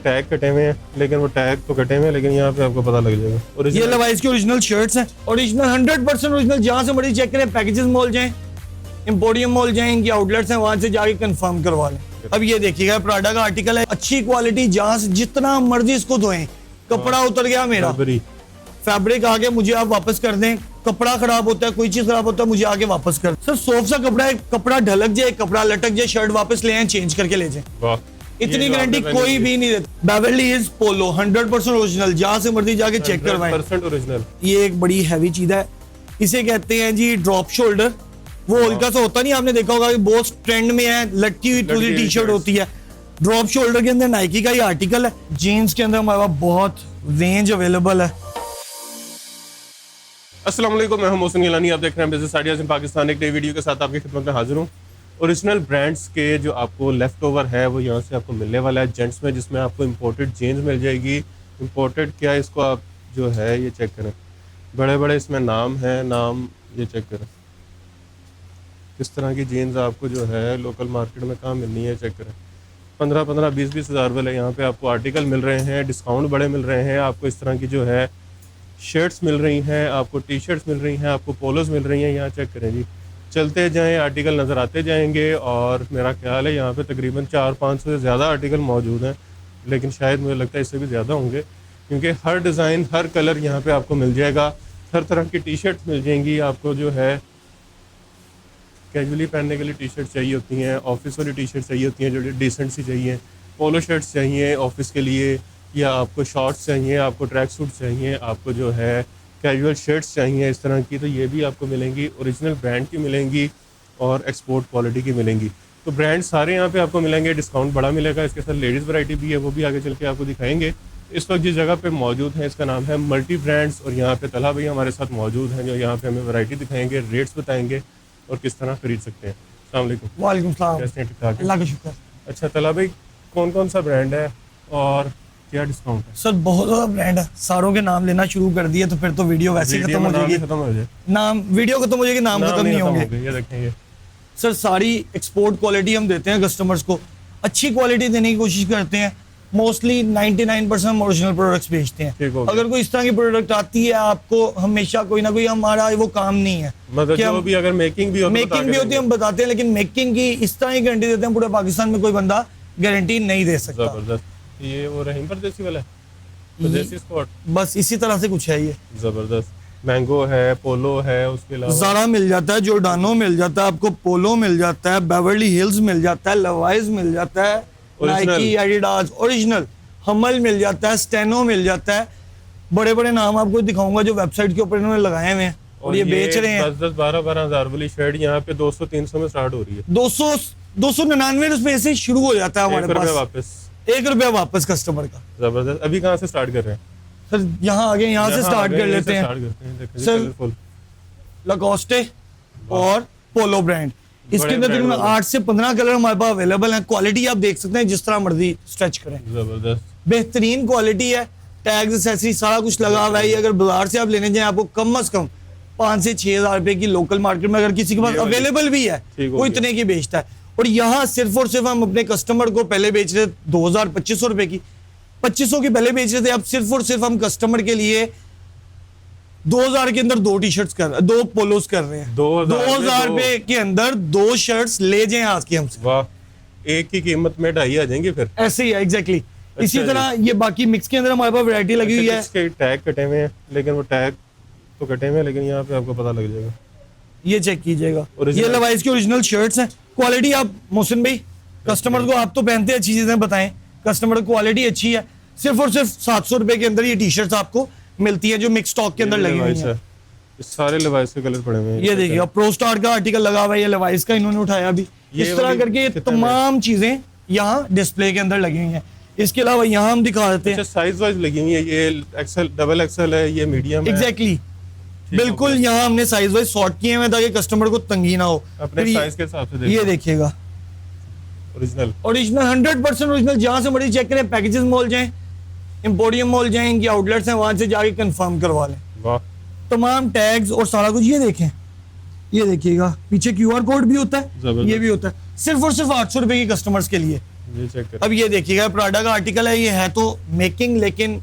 Tag कटे हुए हैं, लेकिन वो टैग तो कटे हुए हैं, लेकिन यहाँ पे आपको पता लग जाएगा। और ये लेवाइस की ओरिजिनल शर्ट्स हैं, ओरिजिनल 100% ओरिजिनल। जहाँ से मर्जी चेक करें, पैकेजेस मॉल जाएं, एम्पोरियम मॉल जाएं, इनकी आउटलेट्स हैं, वहां से जाके कंफर्म करवा लें। अब ये देखिएगा प्राडा का आर्टिकल है, अच्छी क्वालिटी, जहाँ से जितना मर्जी इसको धोएं, कपड़ा उतर गया मेरा, फैब्रिक आ गया, मुझे आप वापस कर दें। कपड़ा खराब होता है, कोई चीज खराब होता है, मुझे आके वापस कर। सर सॉफ्ट सा कपड़ा है, कपड़ा ढलक जाए, कपड़ा लटक जाए, शर्ट वापस ले आए, चेंज करके ले जाए, इतनी गारंटी कोई भी नहीं देता। बेवर्ली हिल्स पोलो 100% ओरिजिनल, जहां से मर्जी जाके चेक करवाएं, 100% ओरिजिनल। ये एक बड़ी हैवी चीज है, इसे कहते हैं जी ड्रॉप शोल्डर। वो हल्का सा होता नहीं, आपने देखा होगा कि बहुत ट्रेंड में है, लटकी हुई पूरी टी शर्ट होती है। ड्रॉप शोल्डर के अंदर नाइकी का ये आर्टिकल है। जीन्स के अंदर हमारे पास बहुत रेंज अवेलेबल है। अस्सलाम वालेकुम, मैं हूं मोहसिन गिलानी, आप देख रहे हैं बिजनेस आइडियाज इन पाकिस्तान। एक नई वीडियो के साथ आपकी खिदमत में हाजिर हूं। ओरिजिनल ब्रांड्स के जो आपको लेफ्ट ओवर है वो यहाँ से आपको मिलने वाला है जेंट्स में, जिसमें आपको इंपोर्टेड जीन्स मिल जाएगी। इंपोर्टेड क्या है, इसको आप जो है ये चेक करें, बड़े बड़े इसमें नाम है, नाम ये चेक करें। किस तरह की जीन्स आपको जो है लोकल मार्केट में कहाँ मिलनी है, चेक करें। 15-15, 20-20 हज़ार वाले यहाँ पे आपको आर्टिकल मिल रहे हैं, डिस्काउंट बड़े मिल रहे हैं। आपको इस तरह की जो है शर्ट्स मिल रही हैं, आपको टी शर्ट्स मिल रही हैं, आपको पोलोज मिल रही हैं। यहाँ चेक करें जी, चलते जाएं, आर्टिकल नज़र आते जाएंगे। और मेरा ख्याल है यहाँ पे तकरीबन 400-500 से ज़्यादा आर्टिकल मौजूद हैं, लेकिन शायद मुझे लगता है इससे भी ज़्यादा होंगे, क्योंकि हर डिज़ाइन, हर कलर यहाँ पे आपको मिल जाएगा। हर तरह की टी शर्ट्स मिल जाएंगी आपको, जो है कैजुअली पहनने के लिए टी शर्ट चाहिए होती हैं, ऑफिस वाली टी शर्ट चाहिए होती हैं जो डिसेंट सी चाहिए, पोलो शर्ट्स चाहिए ऑफिस के लिए, या आपको शॉर्ट्स चाहिए, आपको ट्रैक सूट चाहिए, आपको जो है कैजुअल शर्ट्स चाहिए इस तरह की, तो ये भी आपको मिलेंगी। ओरिजिनल ब्रांड की मिलेंगी और एक्सपोर्ट क्वालिटी की मिलेंगी। तो ब्रांड सारे यहाँ पे आपको मिलेंगे, डिस्काउंट बड़ा मिलेगा। इसके साथ लेडीज़ वैरायटी भी है, वो भी आगे चल के आपको दिखाएंगे। इस वक्त जिस जगह पे मौजूद है इसका नाम है मल्टी ब्रांड्स, और यहाँ पे तलहा भैया हमारे साथ मौजूद हैं, जो यहाँ पे हमें वैरायटी दिखाएंगे, रेट्स बताएंगे और किस तरह खरीद सकते हैं। अस्सलाम वालेकुम। वालेकुम सलाम। कैसे हैं? ठीक ठाक? अल्लाह का शुक्र। अच्छा तलहा भाई, कौन कौन सा ब्रांड है और क्या डिस्काउंट है? सर बहुत ज्यादा ब्रांड है, सारों के नाम लेना शुरू कर दिए तो फिर तो वीडियो वैसे ही खत्म हो जाएगी। नाम वीडियो खत्म हो जाएगी, नाम खत्म नहीं होंगे। ये देखेंगे सर, सारी एक्सपोर्ट क्वालिटी हम देते हैं कस्टमर्स को, अच्छी क्वालिटी देने की कोशिश करते हैं। मोस्टली 99% हम ओरिजिनल प्रोडक्ट्स बेचते हैं। अगर कोई इस तरह की प्रोडक्ट आती है, आपको हमेशा कोई ना कोई, हमारा वो काम नहीं है, मतलब जो भी अगर मेकिंग भी होती है हम बताते हैं, लेकिन मेकिंग की इस तरह की गारंटी देते हैं, पूरे पाकिस्तान में कोई बंदा गारंटी नहीं दे सकता। जबरदस्त। ये वो रहीम परदेसी वाला है, परदेसी स्क्वाड, बस इसी तरह से कुछ है ये। जबरदस्त। मैंगो है, पोलो है, उसके अलावा ज़ारा मिल जाता है, जॉर्डानो मिल जाता है, आपको पोलो मिल जाता है, बेवर्ली हिल्स मिल जाता है, लेवाइस मिल जाता है, नाइकी, एडिडास ओरिजिनल, हमल मिल जाता है, स्टेनो मिल जाता है। बड़े बड़े नाम आपको दिखाऊंगा जो वेबसाइट के ऊपर इन्होंने लगाए हुए हैं और ये बेच रहे हैं। 10-12 हज़ार वाली शर्ट यहाँ पे 200-300 में स्टार्ट हो रही है। 299 रुपए से शुरू हो जाता है हमारे पास, वापस ₹1 वापस कस्टमर का। जबरदस्त। अभी कहाँ से स्टार्ट कर रहे हैं सर? यहाँ आगे, यहाँ से स्टार्ट कर लेते हैं सर। लकोस्टे और पोलो ब्रांड, इसके अंदर तकरीबन 8 से 15 कलर हमारे पास अवेलेबल हैं। क्वालिटी आप देख सकते हैं, जिस तरह मर्जी स्ट्रेच करें, जबरदस्त बेहतरीन क्वालिटी है। टैग्स, एक्सेसरी सारा कुछ लगा हुआ है। अगर बाजार से आप लेने जाए, आपको कम से कम 5 से 6 हज़ार रुपए की लोकल मार्केट में, अगर किसी के पास अवेलेबल भी है, वो इतने की बेचता है। और यहाँ सिर्फ और सिर्फ हम अपने कस्टमर को पहले बेच रहे थे 2,000-2,500 रुपए की, 2,500 की पहले बेच रहे थे। अब सिर्फ और सिर्फ हम कस्टमर के लिए 2,000 के अंदर 2 टी शर्ट्स कर, 2 पोलोस कर रहे हैं। 2,000 रुपए के अंदर 2 शर्ट्स ले जाएं आज की हमसे। वाह, एक की कीमत में 2.5 आ जाएंगे फिर। ऐसे ही है, एग्जैक्टली। इसी तरह ये बाकी मिक्स के अंदर हमारे पास वैरायटी लगी हुई है। इसके टैग कटे हुए हैं, लेकिन वो टैग तो कटे हुए हैं, लेकिन यहाँ पे आपको पता लग जाएगा। ये चेक कीजिएगा, ये लेवाइस की ओरिजिनल शर्ट्स हैं। क्वालिटी आप मोहसिन भाई, कस्टमर को आप तो पहनते हैं, अच्छी चीजें बताएं। कस्टमर को क्वालिटी अच्छी है। सिर्फ और सिर्फ 700 रुपए के अंदर ये टी शर्ट्स आपको मिलती है, जो मिक्स स्टॉक के अंदर लगी हुई है। सारे लेवाइस के कलर पड़े हुए हैं। ये देखिए, प्रो स्टार का आर्टिकल लगा हुआ है, ये लेवाइस का इन्होंने उठाया भी। इस तरह करके ये तमाम चीजें यहाँ डिस्प्ले के अंदर लगी हुई हैं। इसके अलावा यहाँ हम दिखा देते हैं, साइज वाइज लगी हुई है। ये एक्सेल, डबल एक्सेल है, ये मीडियम है। एग्जैक्टली, बिल्कुल। यहाँ हमने साइज वाइज सॉर्ट किए हैं ताकि कस्टमर को तंगी ना हो अपने साइज के हिसाब से। ये देखिएगा, ओरिजिनल 100% ओरिजिनल। जहाँ से मर्जी चेक करें, पैकेजेस मॉल जाएं, एम्पोरियम मॉल जाएं, इनकी आउटलेट्स हैं, वहां से जाके कंफर्म करवा लें। वाह, तमाम टैग्स और सारा कुछ। ये देखें, ये देखिएगा, पीछे QR कोड भी होता है, ये भी होता है। सिर्फ और सिर्फ 800 रुपए की कस्टमर्स के लिए ये चेक करें। अब ये देखिएगा प्राडा का आर्टिकल है, ये है तो मेकिंग लेकिन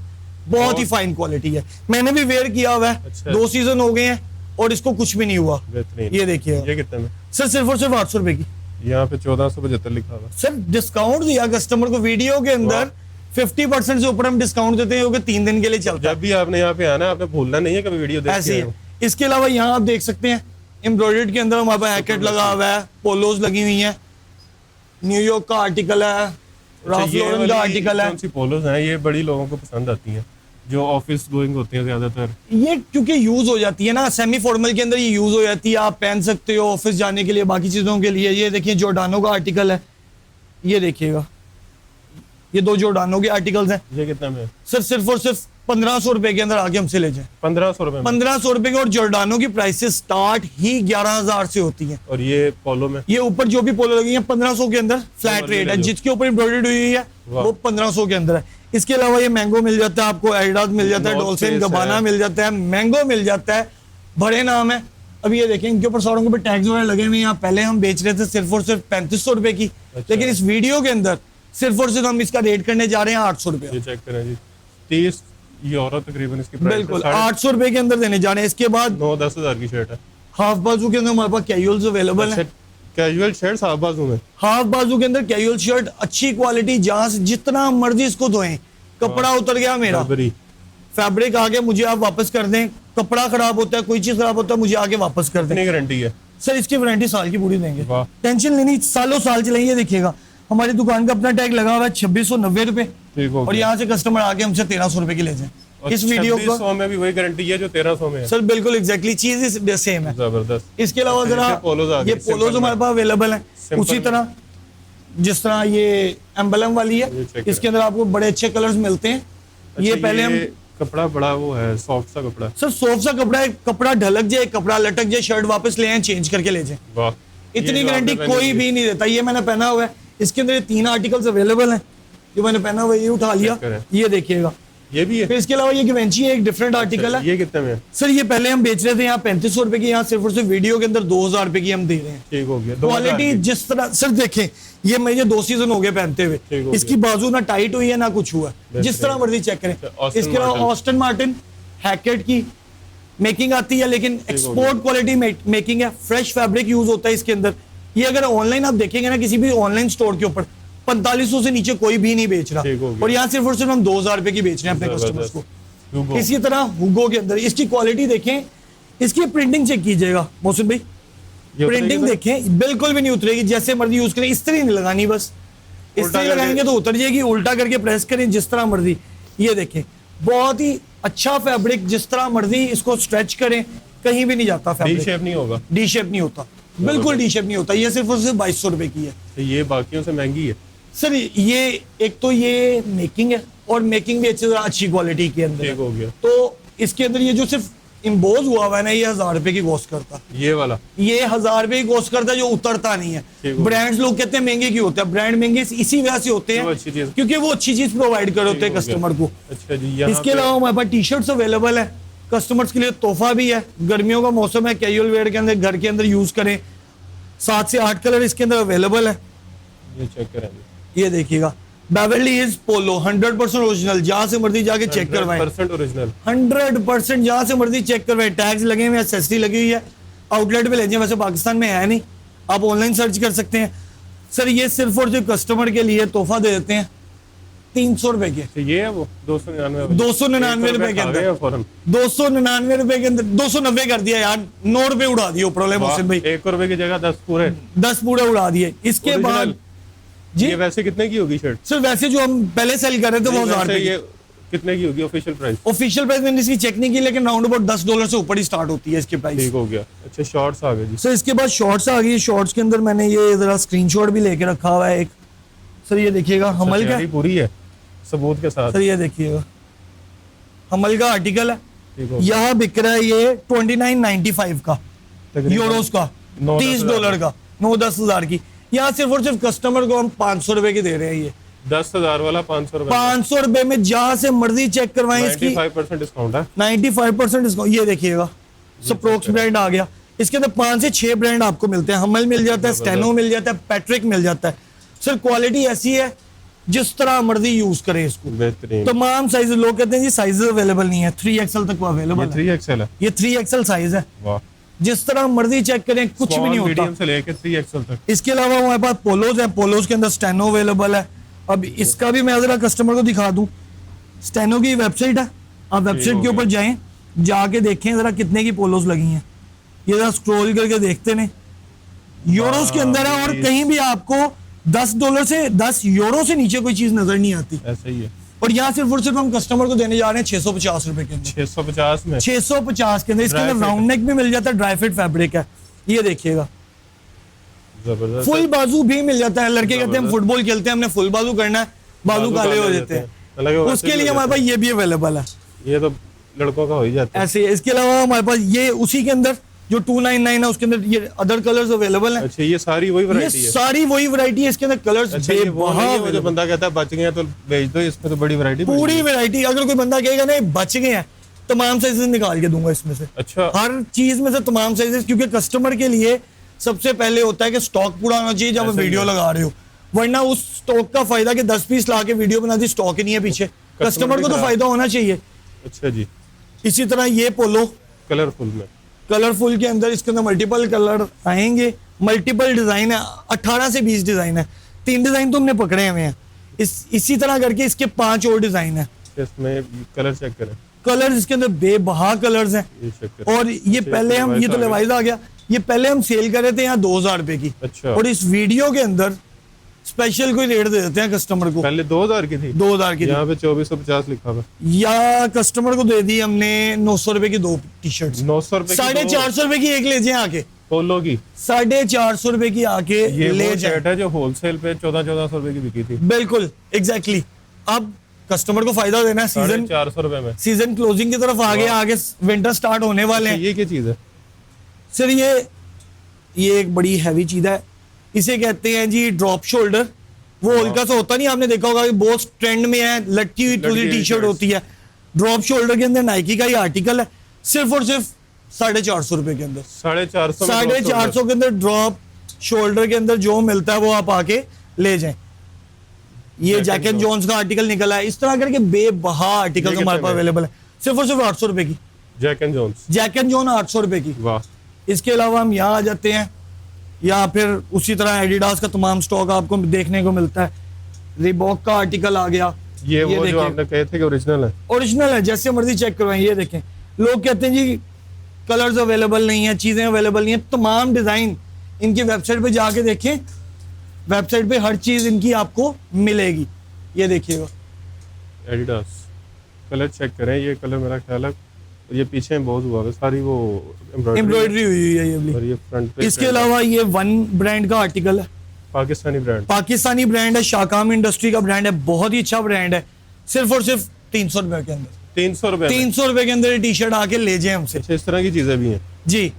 बहुत ही फाइन क्वालिटी है। मैंने भी वेयर किया हुआ है, अच्छा। 2 सीजन हो गए हैं और इसको कुछ भी नहीं हुआ। बेहतरीन। ये देखिएगा ये कितने में? सर सिर्फ और सिर्फ 800 रुपए की। यहाँ पे 1475 लिखा हुआ। सर डिस्काउंट दिया कस्टमर को वीडियो के अंदर, 50% से ऊपर हम डिस्काउंट देते हैं, 3 दिन के लिए चलता है। जब भी आपने यहाँ पे आना है आपने भूलना नहीं है कभी वीडियो देख ऐसे ही के है। इसके अलावा यहाँ आप देख सकते हैं एम्ब्रॉयडर्ड के अंदर हमारे पास हैकेट लगा हुआ है, पोलोज लगी हुई है, न्यूयॉर्क का आर्टिकल है, राल्फ लॉरेन का आर्टिकल है। कौन सी पोलोज हैं ये बड़ी लोगों को पसंद आती हैं जो ऑफिस गोइंग होते हैं ज्यादातर। ये क्योंकि यूज हो जाती है ना, सेमी फॉर्मल के अंदर ये यूज हो जाती है, आप पहन सकते हो ऑफिस जाने के लिए, बाकी चीजों के लिए। ये देखिए जॉर्डानो का आर्टिकल है, ये देखिएगा, ये 2 जॉर्डानो के आर्टिकल्स हैं। ये कितना में? सर सिर्फ और सिर्फ 1500 रुपए के अंदर आके हमसे ले जाए। 1500 रुपए में। 1500 रुपए के, और जॉर्डानो की प्राइसेस स्टार्ट ही 11,000 से होती हैं। और ये पोलो में? ये ऊपर जो भी पोलो लगी है 1500 के अंदर फ्लैट रेट है, जिसके ऊपर एम्ब्रॉयडर्ड हुई है वो 1500 के अंदर है। इसके अलावा ये मैंगो मिल जाता है आपको, एडिडास मिल जाता है, डॉल्फिन गबाना मिल जाता है, मैंगो मिल जाता है, बड़े नाम है। अब ये देखें इनके ऊपर सारों के ऊपर टैग्स वगैरह लगे हुए हैं। पहले हम बेच रहे थे सिर्फ और सिर्फ 3500 रुपए की, लेकिन इस वीडियो के अंदर सिर्फ और सिर्फ हम इसका रेट करने जा रहे हैं 800 रुपए। ये चेक करें जी, 30 यूरो तकरीबन इसकी प्राइस। बिल्कुल 800 रुपए के अंदर देने जा रहे हैं। इसके बाद 9-10 हजार की शर्ट है। हाफ बाजू के अंदर हमारे पास कैजुअल्स अवेलेबल है। कैजुअल शर्ट्स हाफ बाजू में? हाफ बाजू के अंदर कैजुअल शर्ट अच्छी क्वालिटी, जहां से जितना मर्जी इसको धोएं, कपड़ा उतर गया मेरा, फैब्रिक आ गया, मुझे आप वापस कर दें। कपड़ा खराब होता है, कोई चीज खराब होता है, मुझे आके वापस कर दें। कितनी गारंटी है? सर इसकी वारंटी साल की पूरी देंगे, वाह। टेंशन लेनी, सालों साल चलेंगे। देखिएगा हमारी दुकान का अपना टैग लगा हुआ है 2690 रुपए, ठीक हो और गया। यहाँ से कस्टमर आके हमसे 1300 रुपए की ले जाए। इस वीडियो को 2600 में भी वही गारंटी है जो 1300 में है। सर बिल्कुल एग्जैक्टली चीज सेम है। जबरदस्त। इसके अलावा जरा ये पोलोज आ गए, ये पोलोज सिंपल हमारे पास अवेलेबल है सिंपल उसी में। तरह जिस तरह ये एम्बलम वाली ये है, चेक इसके अंदर आपको बड़े अच्छे कलर्स मिलते हैं। ये अच्छा, पहले हम कपड़ा बड़ा वो है, सॉफ्ट सा कपड़ा। सर सॉफ्ट सा कपड़ा है, कपड़ा ढलक जाए, कपड़ा लटक जाए, शर्ट वापस ले आए, चेंज करके ले जाए। वाह। इतनी ये जो गारंटी आपने कोई पहनी भी नहीं देता। ये मैंने पहना हुआ है, इसके अंदर ये 3 आर्टिकल्स अवेलेबल हैं जो मैंने पहना हुआ है, ये उठा लिया, चेक करें। ये देखिएगा। ये भी है? फिर इसके अलावा ये गिवेंची है, एक डिफरेंट आर्टिकल है। ये कितने में है? सर ये पहले हम बेच रहे थे यहाँ 3500 रुपए की, यहाँ सिर्फ और सिर्फ वीडियो के अंदर 2000 रुपए की हम दे रहे हैं। ठीक हो गया। 2000 क्वालिटी की। जिस तरह सर देखें, ये मुझे 2 सीजन हो गए पहनते हुए, ठीक हो इसकी बाजू ना टाइट हुई है ना कुछ हुआ है, जिस तरह मर्जी चेक करें। ऑस्टन इसके अलावा मार्टिन। ऑस्टन मार्टिन हैकेट की मेकिंग आती है, लेकिन एक्सपोर्ट क्वालिटी मेकिंग है, फ्रेश फैब्रिक यूज होता है इसके अंदर। ये अगर ऑनलाइन आप देखेंगे ना किसी भी ऑनलाइन स्टोर के ऊपर 4500 से नीचे कोई भी नहीं बेच रहा, ठीक हो गया। और यहाँ सिर्फ और सिर्फ हम 2000 रुपए की बेच रहे हैं अपने कस्टमर्स को। हुगो। इसी तरह हुगो के अंदर इसकी क्वालिटी देखें, इसकी प्रिंटिंग चेक कीजिएगा मोहसिन भाई, ये प्रिंटिंग उतरेगी देखें बिल्कुल भी नहीं उतरेगी, जैसे मर्जी यूज करें, इस तरह नहीं लगानी, बस इस उल्टा तरह करके- लगाएंगे तो उतर जाएगी, उल्टा करके प्रेस करें जिस तरह मर्जी। ये देखें बहुत ही अच्छा फैब्रिक, जिस तरह मर्जी इसको स्ट्रेच करें कहीं भी नहीं जाता डी फैब्रिक, शेप नहीं होगा? डी शेप नहीं होता, बिल्कुल डी शेप नहीं होता। ये सिर्फ और सिर्फ 2200 रुपए की है। तो ये बाकियों से महंगी है? सर ये एक तो ये मेकिंग है, और मेकिंग भी अच्छी क्वालिटी के अंदर ठीक है। हो गया। तो इसके अंदर ये जो सिर्फ इम्बोज हुआ हुआ है ना, ये 1000 रुपए की कॉस्ट करता, ये वाला ये 1000 रुपए की कॉस्ट करता है, जो उतरता नहीं ठीक है। हो। ब्रांड्स लोग कहते हैं महंगे क्यों होते हैं, ब्रांड महंगे इसी वजह से होते वो हैं अच्छी चीज। क्योंकि वो अच्छी चीज प्रोवाइड कर होते हैं ठीक हो कस्टमर को। अच्छा जी। यहाँ इसके पे- अलावा हमारे पास टी शर्ट्स अवेलेबल है कस्टमर्स के लिए, तोहफा भी है, गर्मियों का मौसम है, कैजुअल वेयर के अंदर घर के अंदर यूज करें। 7 से 8 कलर इसके अंदर अवेलेबल है। ये चेक करें। ये देखिएगा बेवर्ली हिल्स पोलो 100% ओरिजिनल, जहां से मर्जी जाके चेक करवाएं, 100% ओरिजिनल। 100% जहां से मर्जी चेक करवाएं। टैग्स लगे हुए हैं, एक्सेसरी लगी हुई है, आउटलेट पे ले जाए, वैसे पाकिस्तान में है नहीं, आप ऑनलाइन सर्च कर सकते हैं। सर ये सिर्फ और सिर्फ कस्टमर के लिए तोहफा दे देते हैं 300 रुपए के, तो ये है वो 299 299 रुपए के अंदर, फौरन 299 रुपए के अंदर 290 कर दिया यार, 9 रुपए उड़ा दिए ऊपर वाले मोहसिन भाई, 1 रुपए की जगह 10 पूरे 10 पूरे उड़ा दिए। इसके बाद ओरिजिनल। जी ये वैसे कितने की होगी शर्ट? सर वैसे जो हम पहले सेल कर रहे थे वो 1000 वैसे रुपए की, ये कितने की होगी ऑफिशियल प्राइस? ऑफिशियल प्राइस मैंने इसकी चेक नहीं की, लेकिन राउंड अबाउट $10 से ऊपर ही स्टार्ट होती है इसकी प्राइस। ठीक हो गया। अच्छा शॉर्ट्स आ गए जी। सर इसके बाद शॉर्ट्स आ गई। शॉर्ट्स के अंदर मैंने ये जरा स्क्रीनशॉट भी लेके रखा हुआ है एक। सर ये देखिएगा हमल का, तैयारी पूरी है सबूत के साथ। सर ये देखिएगा हमल का आर्टिकल है, ठीक हो यहाँ बिक रहा है ये 2995 का, तकरीबन यूरोस का, 9-10 $30 का, 9-10 हजार की। यहाँ सिर्फ और सिर्फ कस्टमर को हम 500 रुपए की दे रहे हैं। ये 10,000 वाला 500 रुपए 500 रुपए में जहां से मर्जी चेक करवाएं, इसकी 95% डिस्काउंट है। 95% डिस्काउंट। ये देखिएगा सप्रोक्स ब्रांड आ गया, इसके अंदर 5 से 6 ब्रांड आपको मिलते हैं। हमल मिल जाता है, स्टेनो मिल जाता है, पैट्रिक मिल जाता है। सर क्वालिटी ऐसी है जिस तरह मर्जी यूज करे इसको। बेहतरीन। तमाम साइज, लोग कहते हैं जी साइजेस अवेलेबल नहीं है, 3XL तक अवेलेबल है। 3XL है। ये 3XL साइज है, वाह। जिस तरह मर्जी चेक करें कुछ भी नहीं होता। मीडियम से लेके 3XL तक। इसके अलावा हमारे पास पोलोज हैं, पोलोज के अंदर स्टेनो अवेलेबल है। अब इसका भी मैं जरा कस्टमर को दिखा दूं, स्टेनो की वेबसाइट है, आप वेबसाइट के ऊपर जाएं, जाके देखें जरा कितने की पोलोज लगी हैं। ये जरा स्क्रॉल करके देखते हैं, यूरोस के अंदर है, और कहीं भी आपको $10 से 10 यूरो से नीचे कोई चीज नजर नहीं आती। ऐसा ही है। और यहाँ सिर्फ और सिर्फ हम कस्टमर को देने जा रहे हैं 650 रुपए के अंदर। 650 में 650 के अंदर। इसके अंदर Dry fit। राउंड नेक भी मिल जाता है, ड्राई फिट फैब्रिक है, ये देखिएगा। जबरदस्त। फुल बाजू भी मिल जाता है। लड़के कहते हैं हम फुटबॉल खेलते हैं, हमने फुल बाजू करना है, बाजू काले हो जाते हैं, उसके लिए हमारे पास ये भी अवेलेबल है। ये तो लड़कों का हो ही जाता है। ऐसे इसके अलावा हमारे पास ये उसी के अंदर जो 299 है, उसके अंदर ये अदर कलर्स अवेलेबल हैं। अच्छा, ये सारी वही ये वैरायटी है। सारी वही वैरायटी है, इसके अंदर कलर्स अच्छा, ये वो नहीं है वो जो बेबहा, बंदा कहता है बच गए हैं तो बेच दो, इसमें तो बड़ी वैरायटी पूरी वैरायटी। अगर कोई बंदा कहेगा नहीं बच गए हैं, तमाम साइजेस निकाल के दूंगा इसमें से। अच्छा। हर चीज में से तमाम साइजेस, क्योंकि कस्टमर के लिए सबसे पहले होता है कि स्टॉक पूरा होना चाहिए जब आप ऐसा ही वीडियो है। लगा रहे हो, वरना उस स्टॉक का फायदा कि 10 पीस ला के वीडियो बना दी, स्टॉक ही नहीं है पीछे। कस्टमर को तो खराब। फायदा होना चाहिए। अच्छा जी। इसी तरह ये पोलो कलरफुल में कलरफुल के अंदर, इसके अंदर मल्टीपल कलर आएंगे, मल्टीपल डिजाइन है, 18 से 20 डिजाइन है। 3 डिजाइन तो हमने पकड़े हुए हैं, इसी तरह करके इसके 5 और डिजाइन है। इसमें कलर चेक करें। कलर इसके अंदर बेबहा कलर्स हैं। ये चेक करें। और ये अच्छा, पहले हम, ये तो लेवाइस आ लेवाइज आ गया, ये पहले हम सेल कर रहे थे यहाँ 2000 रुपए की। अच्छा। और इस वीडियो के अंदर स्पेशल कोई रेट दे देते हैं कस्टमर को, पहले 2000 की थी, 2000 की। यहाँ पे 2450 लिखा हुआ। या कस्टमर को दे दी हमने 900 रुपए की 2 टी शर्ट, 900 रुपए की 450 रुपए की एक ले जाए आके, पोलो की। 450 रुपए की आके ये ले वो जाए। शर्ट है जो होलसेल पे 1400 रुपए की बिकी थी। बिल्कुल एग्जैक्टली। अब कस्टमर को फायदा देना है, सीजन 450 रुपए में। सीजन क्लोजिंग की तरफ आ गया, आगे विंटर स्टार्ट होने वाले हैं। ये क्या चीज है? सर ये एक बड़ी हैवी चीज है, इसे कहते हैं जी ड्रॉप शोल्डर। वो हल्का सा होता नहीं, आपने देखा होगा कि बहुत ट्रेंड में है, लटकी हुई पूरी टी शर्ट होती है। ड्रॉप शोल्डर के अंदर नाइकी का ही आर्टिकल है, सिर्फ और सिर्फ 450 रुपए के अंदर। 450 450 के अंदर ड्रॉप शोल्डर के अंदर जो मिलता है वो आप आके ले जाएं। ये जैक एंड जोन्स का आर्टिकल निकला है, इस तरह करके बेबहा आर्टिकल हमारे पास अवेलेबल है, सिर्फ और सिर्फ 800 रुपए की। Jack and Jones. Jack and Jones 800 रुपए की। वाह। इसके अलावा हम यहाँ आ जाते हैं, या फिर उसी तरह एडिडास का तमाम स्टॉक आपको देखने को मिलता है। रिबॉक का आर्टिकल आ गया, ये वो जो देखें। आपने कहे थे कि ओरिजिनल है। ओरिजिनल है, जैसे मर्जी चेक करवाएं। ये देखें, लोग कहते हैं जी कलर्स अवेलेबल नहीं है, चीजें अवेलेबल नहीं है। तमाम डिजाइन इनकी वेबसाइट पे जाके देखें, वेबसाइट पे हर चीज इनकी आपको मिलेगी। ये देखिएगा, एडिडास कलर चेक करें। ये कलर मेरा ख्याल है ये पीछे बहुत हुआ है, सारी वो एम्ब्रॉयडरी हुई है ये वाली। और ये फ्रंट पे। इसके अलावा ये वन ब्रांड का आर्टिकल है, पाकिस्तानी ब्रांड। पाकिस्तानी ब्रांड है, शाकाम इंडस्ट्री का ब्रांड है, बहुत ही अच्छा ब्रांड है। सिर्फ और सिर्फ 300 रुपए के अंदर, 300 रुपए में। 300 रुपए के अंदर टी शर्ट आके ले जाए हमसे। अच्छा, इस तरह की चीजें भी हैं। जी,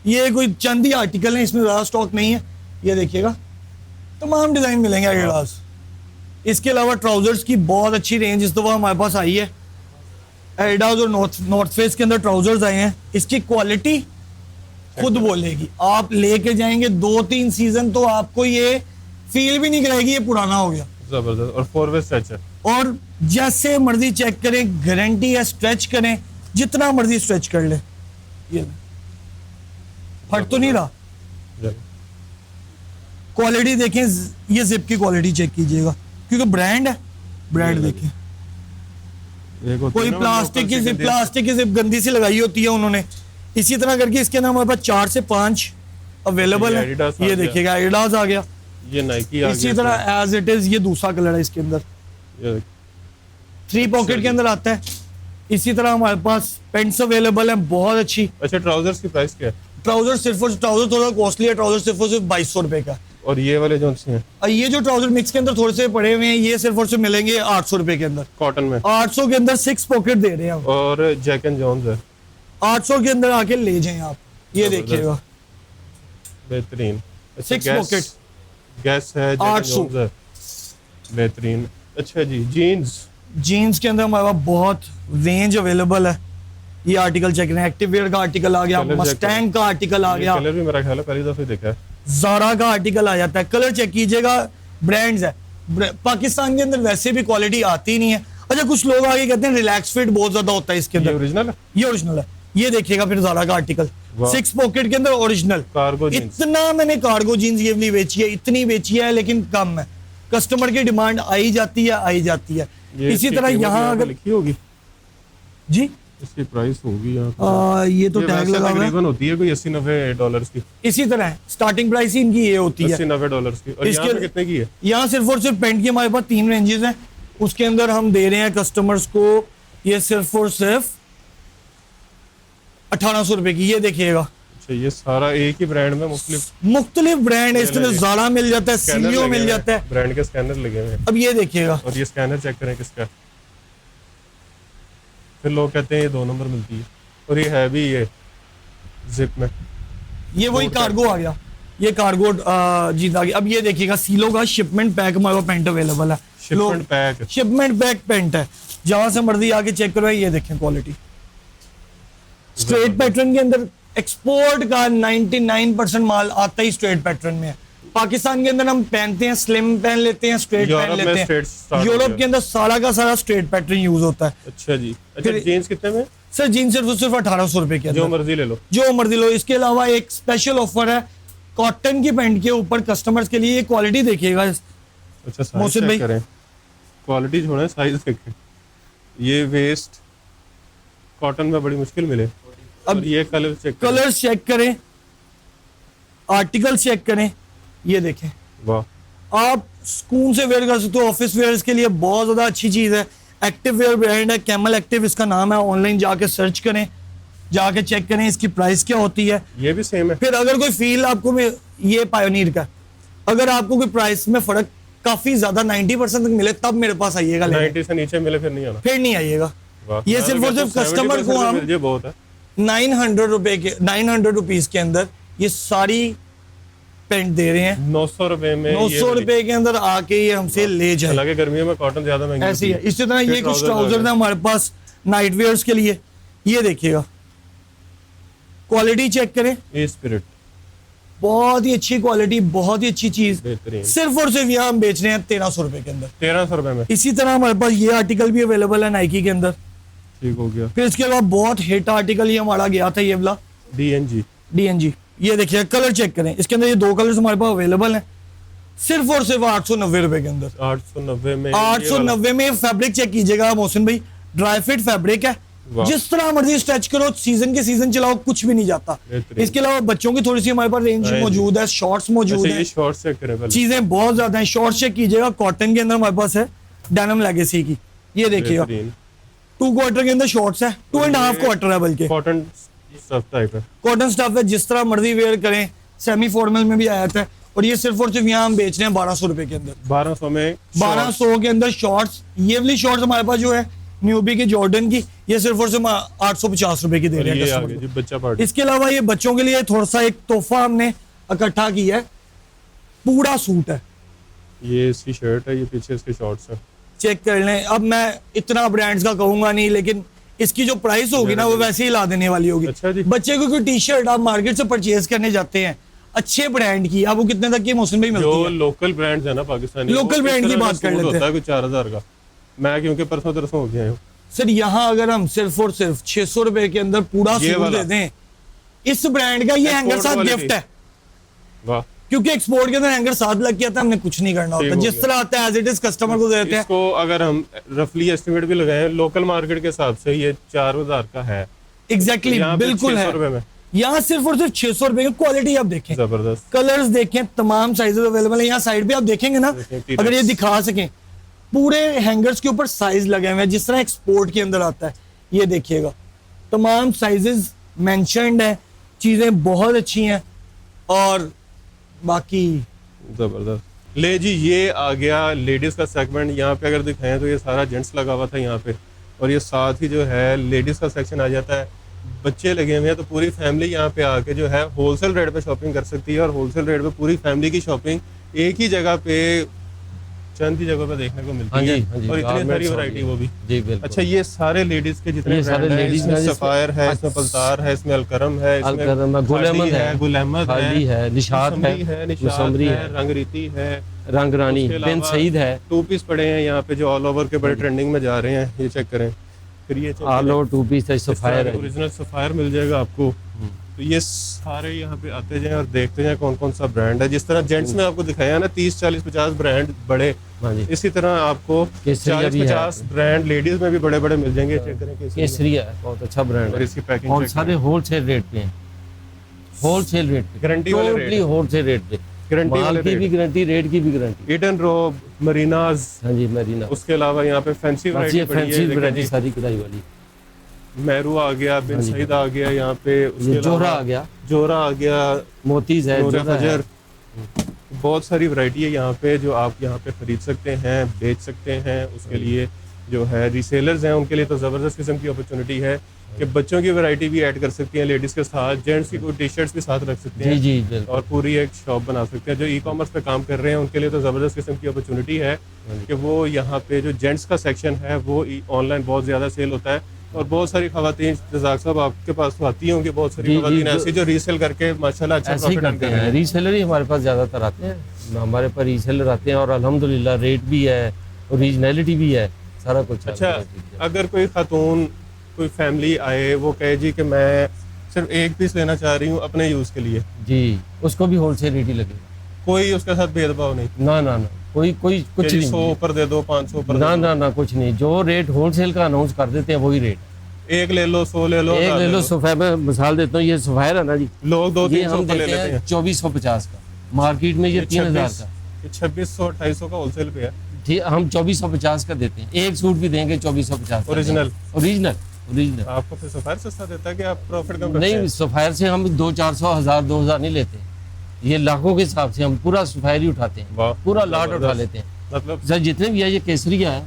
ये कोई चंद ही आर्टिकल है, इसमें ज्यादा स्टॉक नहीं है। ये देखिएगा, तमाम डिजाइन मिलेंगे एडिडास। इसके अलावा ट्राउजर्स की बहुत अच्छी रेंज इस दफा हमारे पास आई है। एडिडास और नॉर्थ फेस के अंदर ट्राउजर्स आए हैं। इसकी क्वालिटी खुद बोलेगी, आप लेके जाएंगे 2-3 सीजन तो आपको ये फील भी नहीं कराएगी ये पुराना हो गया। जबरदस्त। और 4 वे स्ट्रेच है। और जैसे मर्जी चेक करें, गारंटी है, स्ट्रेच करें जितना मर्जी स्ट्रेच कर ले, ये फट तो नहीं रहा। क्वालिटी देखें, ये जिप की क्वालिटी चेक कीजिएगा, क्योंकि ब्रांड है, ब्रांड देखें। कोई प्लास्टिक की जिप गंदी सी लगाई होती है उन्होंने। इसी तरह करके इसके अंदर हमारे पास 4 से 5 अवेलेबल है। Adidas आ ये गया। देखिएगा, एडिडास आ गया। ये नाइकी आ गया। इसी तरह एज इट इज ये दूसरा कलर है इसके अंदर, ये 3 पॉकेट के अंदर आता है। इसी तरह हमारे पास पेंट्स अवेलेबल है, बहुत अच्छी। अच्छा, ट्राउजर्स की प्राइस क्या है? ट्राउजर सिर्फ और ट्राउजर थोड़ा कॉस्टली है, ट्राउजर सिर्फ और सिर्फ 2200 रुपए का। और ये वाले जो हैं और ये जो ट्राउजर मिक्स के अंदर थोड़े से पड़े हुए हैं, ये सिर्फ और सिर्फ मिलेंगे 800 रुपए के अंदर। कॉटन में 800 के अंदर 6 पॉकेट दे रहे हैं हम। और जैक एंड जोन्स है 800 के अंदर आके ले जाएं आप। ये जबरदस्त। देखिएगा, बेहतरीन। अच्छा, 6 पॉकेट, गैस है, जैक एंड 800। जोन्स है, बेहतरीन। अच्छा जी, जीन्स। जीन्स के अंदर हमारे पास बहुत रेंज अवेलेबल है। ये आर्टिकल चेक करें, एक्टिव वेयर का आर्टिकल आ गया, कलर check मस्टैंग का आर्टिकल आ ये गया। कलर भी मेरा ख्याल है पहली दफे देखा है। ज़ारा का आर्टिकल आ जाता है, कलर चेक कीजिएगा, ब्रांड्स है। पाकिस्तान के अंदर वैसे भी क्वालिटी आती नहीं है। अच्छा, कुछ लोग आगे कहते हैं रिलैक्स फिट बहुत ज्यादा होता है इसके ये अंदर, ओरिजिनल है, ये ओरिजिनल है। ये देखिएगा फिर ज़ारा का आर्टिकल, वाह। 6 पॉकेट के अंदर ओरिजिनल। Cargo jeans. इतना मैंने कार्गो जीन्स ये वाली बेची है, इतनी बेची है, लेकिन कम है। कस्टमर की डिमांड आई जाती है, आई जाती है। ये इसी इसकी तरह कीमत यहाँ पे अगर लिखी होगी, जी इसकी प्राइस होगी यहाँ पे। ये तो टैग वैसे लगा हुआ है। तकरीबन होती है कोई $80-90 की, इसी तरह है, स्टार्टिंग प्राइस ही इनकी ये होती है। $80-90 की। और यहाँ पे कितने की है? यहाँ सिर्फ और सिर्फ पेंट की हमारे पास 3 रेंजेस हैं, उसके अंदर हम दे रहे हैं कस्टमर्स को ये सिर्फ और सिर्फ 1800 रुपए की। ये देखिएगा, अच्छा, ये सारा एक ही ब्रांड में मुख्तलिफ ब्रांड है, इसके अंदर ज़ारा मिल जाता है, सीलियो मिल जाता है। ब्रांड के स्कैनर लगे हुए हैं। अब ये देखिएगा, और ये स्कैनर चेक करें किसका है। फिर लोग कहते हैं ये 2 नंबर मिलती है, और ये है भी ये जिप में। ये वही कार्गो आ गया, ये कार्गो जीत आ गया। अब ये देखिएगा, सीलो का शिपमेंट पैक हमारे पास पेंट अवेलेबल है। Shipment pack, shipment pack pant है, जहां से मर्जी आके चेक करो। ये देखें क्वालिटी, स्ट्रेट पैटर्न के अंदर। एक्सपोर्ट का 99% माल आता ही स्ट्रेट पैटर्न में है। पाकिस्तान के अंदर हम पहनते हैं स्लिम पहन लेते हैं, स्ट्रेट पहन यूरोप में लेते straight हैं। start हो यूरोप गया। के अंदर सारा का सारा स्ट्रेट पैटर्न यूज होता है। अच्छा जी। अच्छा, फिर- जीन्स कितने में? सर जीन्स सिर्फ 1800 रुपए के जो अंदर, मर्जी ले लो। जो मर्जी लो। इसके अलावा एक स्पेशल ऑफर है कॉटन की पैंट के ऊपर कस्टमर्स के लिए। ये क्वालिटी देखिएगा, अच्छा, साइज मोहसिन चेक भाई। करें, क्वालिटी छोड़ें, साइज देखें। ये वेस्ट कॉटन में बड़ी मुश्किल मिले। अब और ये कलर चेक करें। कलर्स चेक करें, आर्टिकल चेक करें। ये देखें, वाह, आप सुकून से वेयर कर सकते हो। ऑफिस वेयर्स के लिए बहुत ज़्यादा अच्छी चीज़ है। एक्टिव वेयर ब्रांड है, कैमल एक्टिव इसका नाम है। ऑनलाइन जाके सर्च करें, जाके चेक करें इसकी प्राइस क्या होती है। ये भी सेम है। फिर अगर कोई फील आपको ये पायोनीर का, अगर आपको कोई प्राइस में फ़र्क काफ़ी ज़्यादा 90% तक मिले, तब मेरे पास आइएगा लेने। 90 से नीचे मिले फिर नहीं आना। फिर नहीं आइएगा। वाह, ये सिर्फ और सिर्फ कस्टमर को हम ये बहुत है। 900 रुपए के 900 रुपीज़ के अंदर ये सारी पेंट दे रहे हैं। 900 रुपए में 900 रुपए के अंदर आके ये हमसे ले जाए। हालांकि गर्मियों में कॉटन ज्यादा महंगी ऐसी है। होती इसी तरह फिर ये कुछ trouser ट्राउजर है हमारे पास नाइट वेयर्स के लिए। ये देखिएगा, क्वालिटी चेक करें, ये स्पिरिट बहुत ही अच्छी क्वालिटी, बहुत ही अच्छी चीज। बेहतरीन। सिर्फ और सिर्फ यहाँ हम बेच रहे हैं 1300 रुपए के अंदर। 1300 रुपए में इसी तरह हमारे पास ये आर्टिकल भी अवेलेबल है नाइकी के अंदर। ठीक हो गया। फिर इसके अलावा बहुत हिट आर्टिकल ये हमारा गया था, ये वाला DNG। DNG। ये देखिए, कलर चेक करें, इसके अंदर ये 2 कलर्स हमारे पास अवेलेबल हैं, सिर्फ और सिर्फ 890 रुपए के अंदर। 890 में 890 में फैब्रिक चेक कीजिएगा मोहसिन भाई, ड्राई फिट फैब्रिक है। वाह। जिस तरह मर्जी स्ट्रेच करो, सीजन के सीजन चलाओ, कुछ भी नहीं जाता। बेहतरीन। इसके अलावा बच्चों की थोड़ी सी हमारे पास रेंज हाँ जी। मौजूद है, शॉर्ट्स मौजूद अच्छा, है, ये शॉर्ट्स चेक करें पहले। चीजें बहुत ज्यादा हैं। शॉर्ट चेक कीजिएगा, कॉटन के अंदर हमारे पास है, डेनिम लेगेसी की। ये देखिएगा, बेहतरीन। 2 क्वार्टर के अंदर शॉर्ट्स है, 2.5 क्वार्टर है बल्कि। कॉटन स्टफ टाइप है। कॉटन स्टफ है, जिस तरह मर्जी वेयर करें, सेमी फॉर्मल में भी आया था। और ये सिर्फ और सिर्फ यहाँ हम बेच रहे हैं 1200 रुपए के अंदर। 1200 में 1200 के अंदर शॉर्ट्स। ये वाली शॉर्ट्स हमारे पास जो है न्यूबी की जॉर्डन की, ये सिर्फ और सिर्फ 850 रुपए की दे रहे हैं ये आ कस्टमर गई को। जी बच्चा पार्टी। इसके अलावा ये बच्चों के लिए थोड़ा सा एक तोहफा हमने इकट्ठा किया है, पूरा सूट है। ये इसकी शर्ट है, ये पीछे इसके शॉर्ट्स है। चेक कर लें। अब मैं इतना ब्रांड्स का कहूंगा नहीं, लेकिन इसकी जो प्राइस होगी ना, वो वैसे ही ला देने वाली होगी। अच्छा जी। बच्चे को कोई टी शर्ट आप मार्केट से परचेज करने जाते हैं अच्छे ब्रांड की, आपको कितने तक की मौसम में मिलती जो है? लोकल ब्रांड्स है ना पाकिस्तानी, लोकल वो ब्रांड इस की तरह बात का कर सूट लेते होता हैं। है कोई 4000 का। मैं क्योंकि परसों तरसों हो गया हूँ। सर यहाँ अगर हम सिर्फ और सिर्फ 600 रुपए के अंदर पूरा ये सूट वाला। दे दें, इस ब्रांड का ये हैंगर Export साथ quality। गिफ्ट है। वाह, क्योंकि एक्सपोर्ट के अंदर हैंगर साथ लग गया था, हमने कुछ नहीं करना ठीक होता, हो जिस गया। तरह आता है एज इट इज कस्टमर को दे देते हैं। इसको अगर हम रफली एस्टिमेट भी लगाएं लोकल मार्केट के हिसाब से, ये 4000 का है। एग्जैक्टली यहाँ पे बिल्कुल 600 है। रुपए में यहाँ सिर्फ और सिर्फ 600 रुपए की क्वालिटी आप देखें, जबरदस्त। कलर्स देखें, तमाम साइजेस अवेलेबल है। यहाँ साइड पे आप देखेंगे ना, देखें, T-Rex। अगर ये दिखा सकें, पूरे हैंगर्स के ऊपर साइज लगे हुए हैं जिस तरह एक्सपोर्ट के अंदर आता है। ये देखिएगा, तमाम साइजेस मेंशन्ड है, चीजें बहुत अच्छी हैं। और बाकी जबरदस्त। ले जी, ये आ गया लेडीज का सेगमेंट। यहाँ पे अगर दिखाएं तो ये सारा जेंट्स लगा हुआ था यहाँ पे, और ये साथ ही जो है लेडीज का सेक्शन आ जाता है। बच्चे लगे हुए हैं, तो पूरी फैमिली यहाँ पे आके जो है होलसेल रेट पे शॉपिंग कर सकती है। और होलसेल रेट पे पूरी फैमिली की शॉपिंग एक ही जगह पे चंद ही जगह पे देखने को हाँ मिलती जी, है हाँ जी, और इतनी garments सारी हो वैरायटी गई। वो भी। जी बिल्कुल। अच्छा, ये सारे लेडीज के जितने ये सारे ब्रांड हैं, ladies इसमें में जिसमें- सफायर है, इसमें पलतार है, इसमें अलकरम है, इसमें अलकरम है, गुल खादी अहमद है, गुल अहमद खादी है, निशात है, निशात मुसम्मरी है, है, रंगरीती है, रंग रानी, उसके बिन अलावा सईद है, 2 पीस पड़े हैं यहाँ पे जो ऑल ओवर के बड़े ट्रेंडिंग में जा रहे हैं, ये चेक करें। फिर ये ऑल ओवर 2 पीस है, सफायर है। ओरिजिनल सफायर मिल जाएगा आपको। तो ये सारे यहाँ पे आते जाएं और देखते जाएं कौन कौन सा ब्रांड है। जिस तरह जेंट्स में आपको दिखाया ना 30 40 50 ब्रांड बड़े, हाँ जी, इसी तरह आपको केसरिया 40 भी है। 50 ब्रांड लेडीज में भी बड़े बड़े मिल जाएंगे। चेक करें केसरिया है, बहुत अच्छा ब्रांड और है इसकी पैकिंग और चेक सारे होलसेल रेट पे हैं, होलसेल रेट पे, गारंटी वाले रेट टोटली होलसेल रेट पे, गारंटी माल वाले की भी गारंटी, रेट की भी गारंटी। ईडन रोब, मरीनाज, हाँ जी, मरीना, उसके अलावा यहाँ पे फैंसी वैरायटी पड़ी फैंसी है। वैरायटी देखिए सारी कढ़ाई वाली। मेहरू आ गया, बिन हाँ जी। सईद आ गया यहाँ पे, उसके ये जोहरा अलावा आ गया, जोहरा आ गया, मोतीज है, नूर जोहरा है। फजर, बहुत सारी वैरायटी है यहाँ पे जो आप यहाँ पे खरीद सकते हैं, बेच सकते हैं। उसके लिए जो है रीसेलर्स हैं उनके लिए तो ज़बरदस्त किस्म की अपॉर्चुनिटी है कि बच्चों की वैरायटी भी ऐड कर सकती हैं लेडीज़ के साथ, जेंट्स की कोई टी शर्ट्स भी साथ रख सकते जी हैं जी बिल्कुल। और पूरी एक शॉप बना सकते हैं। जो ई कॉमर्स पे काम कर रहे हैं उनके लिए तो ज़बरदस्त किस्म की अपॉर्चुनिटी है कि वो यहाँ पे जो जेंट्स का सेक्शन है वो ऑनलाइन बहुत ज़्यादा सेल होता है और बहुत सारी खवातीन, रज़ाक साहब आपके पास तो आती होंगी बहुत सारी जी, जी, खवातीन जो- ऐसी जो रीसेल करके माशाल्लाह अच्छा ऐसे ही प्रॉफिट अर्न करते कर रहे हैं, हैं। रीसेलर ही हमारे पास ज़्यादातर आते हैं, हमारे पास रीसेलर आते हैं और अल्हम्दुलिल्लाह रेट भी है, ओरिजिनलिटी भी है, सारा कुछ है। अच्छा, अगर कोई खातून, कोई फैमिली आए, वो कहे जी कि मैं सिर्फ एक पीस लेना चाह रही हूँ अपने यूज़ के लिए, जी, उसको भी होलसेल रेट ही लगेगा। कोई उसके साथ भेदभाव नहीं ना ना ना, कोई कोई कि कुछ जी नहीं, 100 ऊपर दे दो, 500 ऊपर ना दे दो, ना ना, कुछ नहीं। जो रेट होलसेल का अनाउंस कर देते हैं वही रेट। एक ले लो, 100 ले लो, एक 1000 ले लो, सफायर में मिसाल देता हूँ, ये सफायर है ना जी, लोग 200 ये 300 हम ऊपर ले देते लेते हैं हैं। 2450 का, मार्केट में ये 3000 का। 2600 2800 का होलसेल पे है। ठीक, हम 2450 का देते हैं, एक सूट भी देंगे 2450 का। ओरिजिनल? Original, original. आपको फिर सफायर सस्ता देता है कि आप प्रॉफिट कम रखते नहीं, हैं? सफायर से हम 200-400, 1000, 2000 नहीं लेते, ये लाखों के हिसाब से हम पूरा सफायर ही उठाते हैं, वाह, पूरा लाट उठा जबरदस्त। लेते हैं। मतलब सर जितने भी है, ये केसरिया है,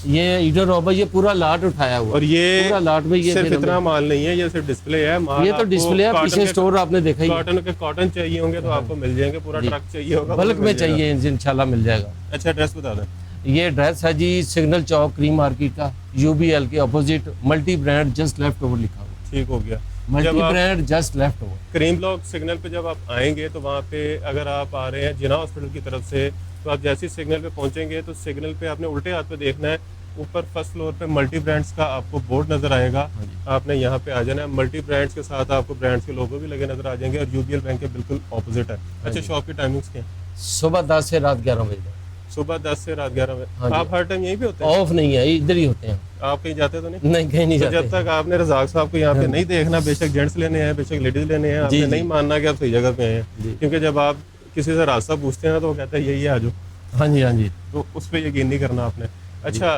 ये ईडन रोबा, ये पूरा लाट उठाया हुआ और ये पूरा लाट में ये सिर्फ फिर इतना हमें- माल नहीं है, ये सिर्फ डिस्प्ले है। माल ये तो आपको डिस्प्ले है, कॉटन पीछे के- स्टोर आपने देखा ही है। कॉटन के कॉटन चाहिए होंगे तो आपको मिल जाएंगे, पूरा जी। ट्रक चाहिए होगा वो बल्क भी में मिल जाएगा। चाहिए इंशाल्लाह मिल जाएगा। अच्छा, एड्रेस बता दें। ये एड्रेस है जी सिग्नल चौक, क्रीम मार्केट का, UBL के opposite, multi brand just left over लिखा हुआ, ठीक हो गया। मल्टी जब आप brand just left over. Cream block signal पे जब आप आएंगे तो वहाँ पे अगर आप आ रहे हैं जिना हॉस्पिटल की तरफ से, तो आप जैसे ही सिग्नल पे पहुंचेंगे तो सिग्नल पे आपने उल्टे हाथ पे देखना है, ऊपर फर्स्ट फ्लोर पे मल्टी ब्रांड्स का आपको बोर्ड नजर आएगा। हाँ जी। आपने यहाँ पे आ जाना है। मल्टी ब्रांड्स के साथ आपको ब्रांड्स के लोगो भी लगे नजर आ जाएंगे और UBL बैंक के बिल्कुल ऑपोजिट है। अच्छा, जी। शॉप की टाइमिंग्स क्या है? सुबह 10 से रात 11 बजे तक, सुबह 10 से रात 11 बजे। हाँ जी। आप हर टाइम यहीं पे होते हैं? ऑफ नहीं है, इधर ही होते हैं, आप कहीं जाते तो नहीं? नहीं कहीं नहीं तो जाते। जब तक आपने रज़ाक साहब को यहाँ पे नहीं देखना, बेशक जेंट्स लेने हैं, बेशक लेडीज लेने हैं, आपने जी। नहीं मानना कि आप सही जगह पे आए हैं। जी। क्योंकि जब आप किसी से रास्ता पूछते हैं ना तो वो कहता है यही है, आ जाओ, हाँ जी, हाँ जी। तो उस पर यकीन नहीं करना आपने। अच्छा,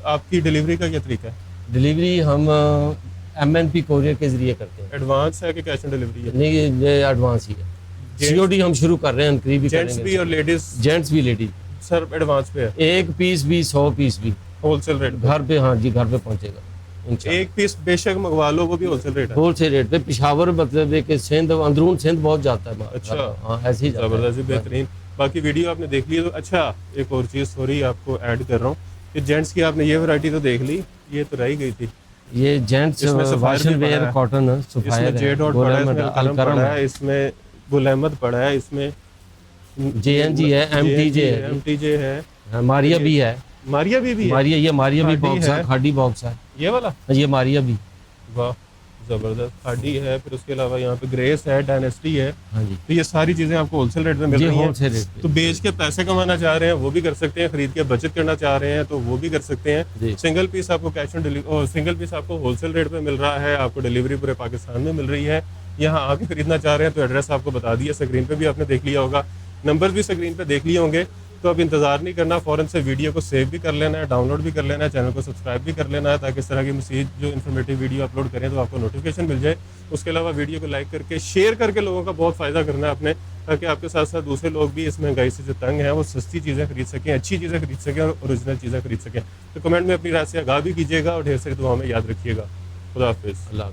आपकी डिलीवरी का क्या तरीका है? डिलीवरी हम MNP कोरियर के जरिए करते हैं, एडवांस है कि कैश ऑन डिलीवरी है? नहीं ये एडवांस ही है। COD हम शुरू कर रहे हैं, करीब भी जेंट्स भी करेंगे, और लेडीज जेंट्स भी लेडीज, सर एडवांस पे है, एक पीस भी 100 पीस भी होलसेल रेट पे? घर पे, हाँ जी, घर पे पहुंचेगा इंशाल्लाह। एक पीस बेशक मंगवा लो, वो भी होलसेल रेट है। होलसेल रेट पे, पिशावर मतलब है कि सिंध, अंदरून सिंध बहुत जाता है माल। अच्छा। हाँ, ऐसे ही जाता है। ज़बरदस्त, बेहतरीन। बाकी वीडियो आपने देख ली तो अच्छा, एक और चीज़ सॉरी आपको ऐड कर रहा हूँ कि जेंट्स की आपने ये वैरायटी तो देख ली, ये तो रह ही गई थी। ये जेंट्स इसमें सफायर वाशन भी पड़ा वेयर है। कॉटन है, इसमें सफायर जे है, डॉट पड़ा है, इसमें अलकरम अलकरम पड़ा है, है, इसमें गुल अहमद पड़ा है, इसमें JNG है, MTJ है, MTJ है, हाँ, मारिया भी है, मारिया भी है। मारिया, ये मारिया भी खाड़ी बॉक्स है, है। खाड़ी बॉक्स है, ये वाला ये मारिया भी। वाह, जबरदस्त। खाड़ी है, फिर उसके अलावा यहाँ पे ग्रेस है, डायनेस्टी है। हाँ जी, तो ये सारी चीजें आपको होलसेल रेट में मिल ये रही हैं। होलसेल रेट पे। तो बेच के पैसे कमाना चाह रहे हैं वो भी कर सकते हैं, खरीद के बचत करना चाह रहे हैं तो वो भी कर सकते हैं। जी। सिंगल पीस आपको cash on delivery, single piece आपको होलसेल रेट पे मिल रहा है, आपको डिलीवरी पूरे पाकिस्तान में मिल रही है। यहाँ आके खरीदना चाह रहे हैं तो एड्रेस आपको बता दिया, स्क्रीन पे भी आपने देख लिया होगा, नंबर भी स्क्रीन पे देख लिए होंगे। तो अब इंतजार नहीं करना, फ़ौरन से वीडियो को सेव भी कर लेना है, डाउनलोड भी कर लेना है, चैनल को सब्सक्राइब भी कर लेना है ताकि इस तरह की मज़ीद जो इन्फॉर्मेटिव वीडियो अपलोड करें तो आपको नोटिफिकेशन मिल जाए। उसके अलावा वीडियो को लाइक करके शेयर करके लोगों का बहुत फ़ायदा करना है अपने, ताकि आपके साथ साथ दूसरे लोग भी इस महंगाई से जो तंग हैं वो सस्ती चीज़ें खरीद सकें, अच्छी चीज़ें खरीद सकें और ओरिजिनल चीज़ें खरीद सकें। तो कमेंट में अपनी राय से आगाह भी कीजिएगा और ढेर सारी दुआओं में याद रखिएगा। खुदा हाफिज़। अल्लाह।